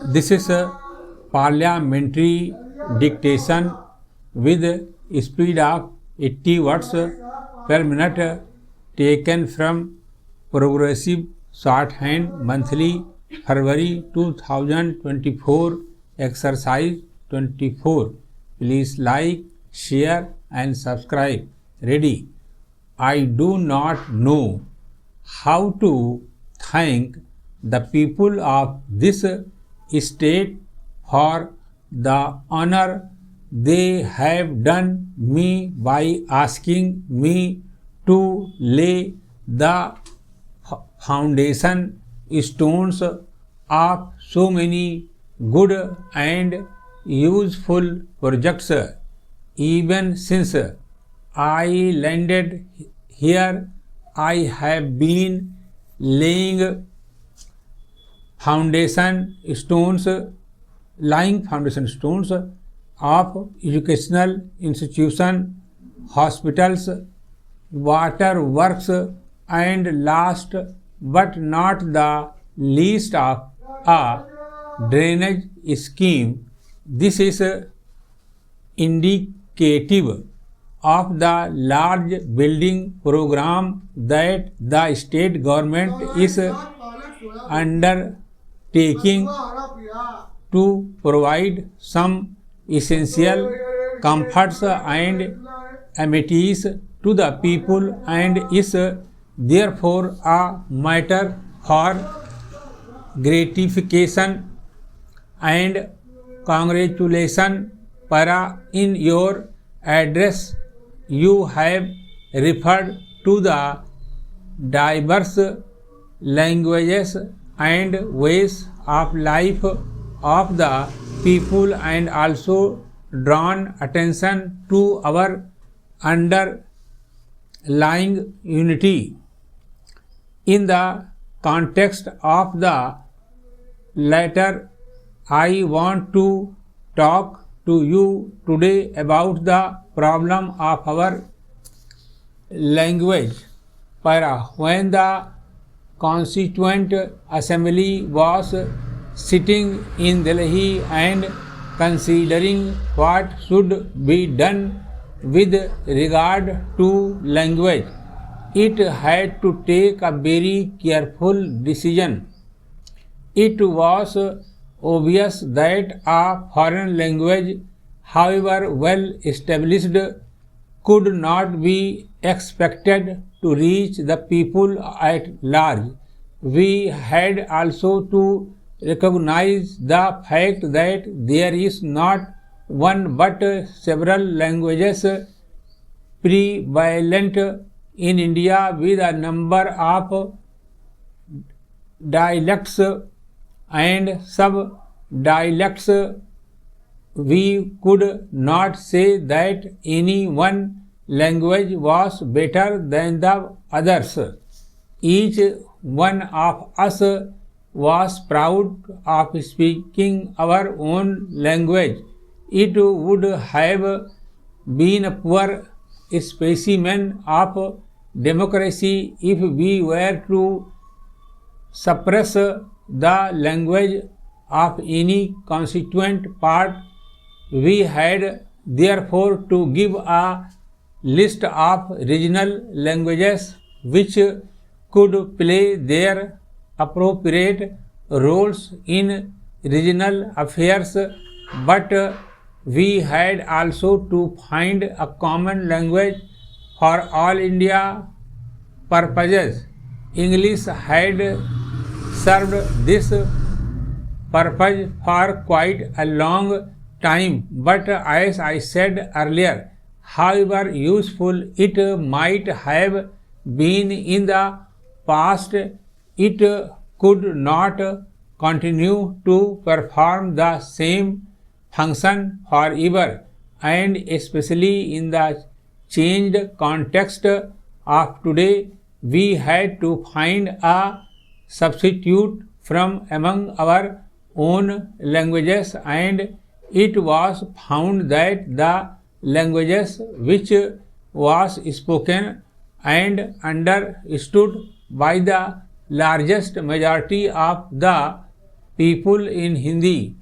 This is a parliamentary dictation with speed of 80 words per minute taken from Progressive Shorthand Monthly February 2024 Exercise 24. Please like, share and subscribe. Ready? I do not know how to thank the people of this state for the honor they have done me by asking me to lay the foundation stones of so many good and useful projects. Even since I landed here, I have been laying foundation stones of educational institutions, hospitals, water works, and last but not the least of a drainage scheme. This is indicative of the large building program that the state government is undertaking to provide some essential comforts and amenities to the people, and is therefore a matter for gratification and congratulation. Para, in your address you have referred to the diverse languages and ways of life of the people, and also drawn attention to our underlying unity. In the context of the latter, I want to talk to you today about the problem of our language. When the Constituent Assembly was sitting in Delhi and considering what should be done with regard to language, it had to take a very careful decision. It was obvious that a foreign language, however well established, could not be expected to reach the people at large. We had also to recognize the fact that there is not one but several languages prevalent in India, with a number of dialects and sub-dialects. We could not say that any one language was better than the others. Each one of us was proud of speaking our own language. It would have been a poor specimen of democracy if we were to suppress the language of any constituent part. We had therefore to give a list of regional languages which could play their appropriate roles in regional affairs, but we had also to find a common language for all India purposes. English had served this purpose for quite a long time, but as I said earlier, however useful it might have been in the past, it could not continue to perform the same function forever, and especially in the changed context of today, we had to find a substitute from among our own languages, and it was found that the languages which was spoken and understood by the largest majority of the people in Hindi.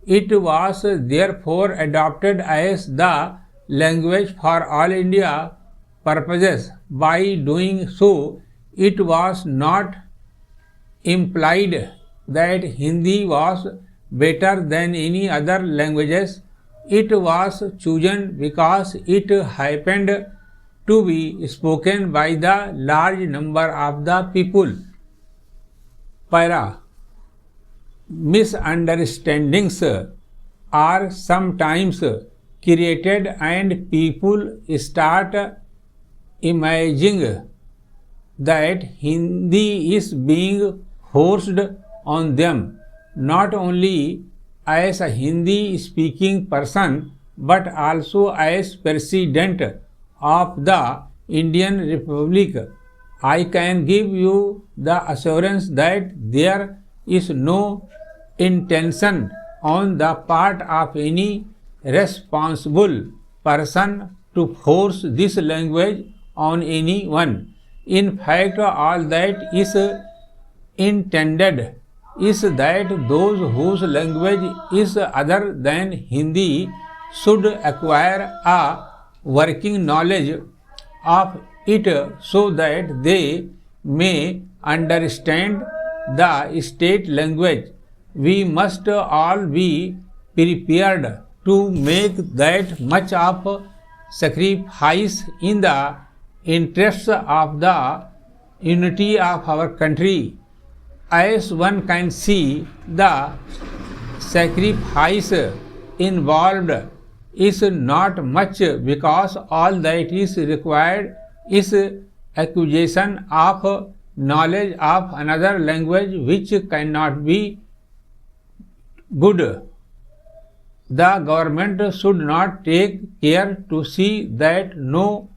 It was therefore adopted as the language for all India purposes. By doing so, it was not implied that Hindi was better than any other languages. It was chosen because it happened to be spoken by the large number of the people. Para. Misunderstandings are sometimes created and people start imagining that Hindi is being forced on them, not only as a Hindi speaking person but also as President of the Indian Republic. I can give you the assurance that there is no intention on the part of any responsible person to force this language on anyone. In fact, all that is intended is that those whose language is other than Hindi should acquire a working knowledge of it so that they may understand the state language. We must all be prepared to make that much of sacrifice in the interests of the unity of our country. As one can see, the sacrifice involved is not much because all that is required is acquisition of knowledge of another language which cannot be good. The government should not take care to see that no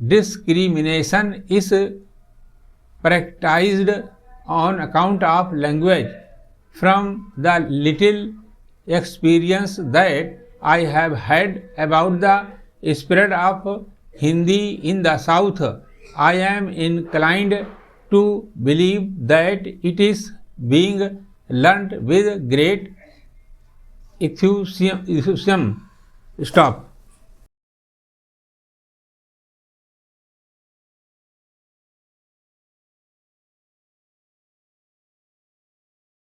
discrimination is practiced on account of language. From the little experience that I have had about the spread of Hindi in the South, I am inclined to believe that it is being learnt with great enthusiasm. Stop.